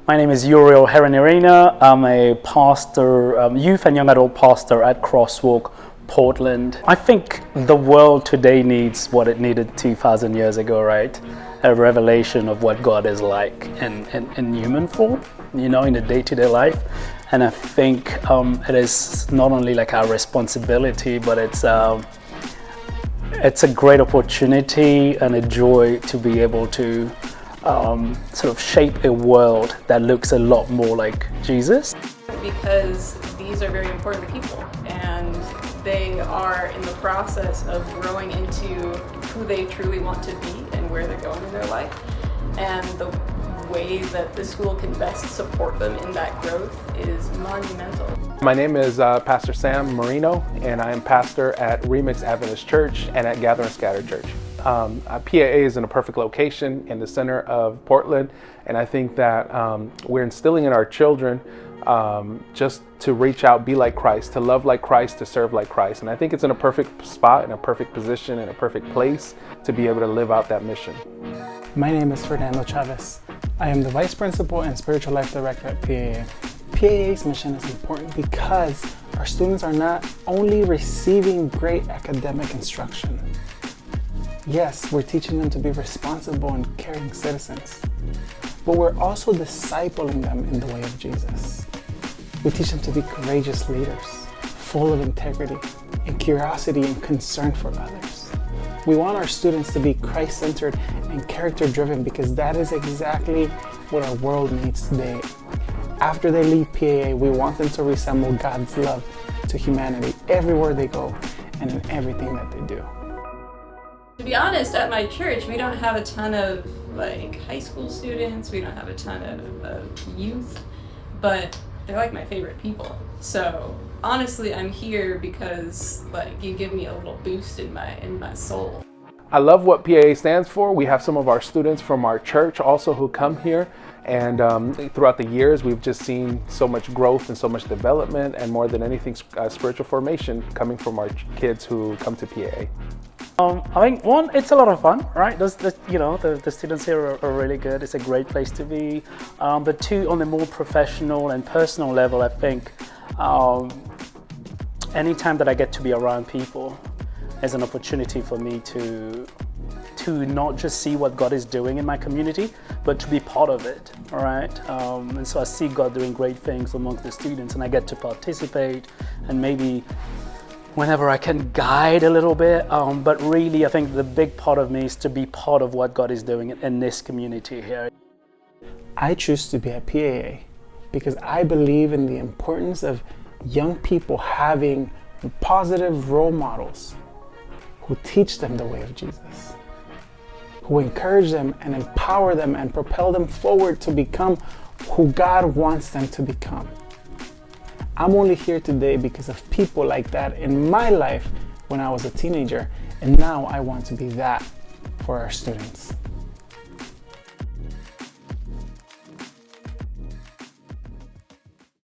My name is Uriel Herenirina. I'm a pastor, youth and young adult pastor at Crosswalk, Portland. I think the world today needs what it needed 2,000 years ago, right? A revelation of what God is like in human form, you know, in the day-to-day life. And I think it is not only like our responsibility, but it's a great opportunity and a joy to be able to sort of shape a world that looks a lot more like Jesus. Because these are very important people and they are in the process of growing into who they truly want to be and where they're going in their life. And the way that the school can best support them in that growth is monumental. My name is Pastor Sam Marino, and I am pastor at Remix Adventist Church and at Gather and Scatter Church. PAA is in a perfect location in the center of Portland, and I think that we're instilling in our children just to reach out, be like Christ, to love like Christ, to serve like Christ. And I think it's in a perfect spot, in a perfect position, in a perfect place to be able to live out that mission. My name is Fernando Chavez. I am the Vice Principal and Spiritual Life Director at PAA. PAA's mission is important because our students are not only receiving great academic instruction. Yes, we're teaching them to be responsible and caring citizens, but we're also discipling them in the way of Jesus. We teach them to be courageous leaders, full of integrity and curiosity and concern for others. We want our students to be Christ-centered and character-driven because that is exactly what our world needs today. After they leave PAA, we want them to resemble God's love to humanity everywhere they go and in everything that they do. To be honest, at my church, we don't have a ton of high school students, we don't have a ton of youth, but they're like my favorite people. So honestly, I'm here because you give me a little boost in my soul. I love what PAA stands for. We have some of our students from our church also who come here, and throughout the years we've just seen so much growth and so much development, and more than anything spiritual formation coming from our kids who come to PAA. I think one, it's a lot of fun, right? The students here are really good. It's a great place to be. But two, on the more professional and personal level, I think anytime that I get to be around people is an opportunity for me to not just see what God is doing in my community, but to be part of it, all right? And so I see God doing great things amongst the students, and I get to participate and maybe whenever I can guide a little bit, but really I think the big part of me is to be part of what God is doing in this community here. I choose to be at PAA because I believe in the importance of young people having positive role models who teach them the way of Jesus, who encourage them and empower them and propel them forward to become who God wants them to become. I'm only here today because of people like that in my life when I was a teenager, and now I want to be that for our students.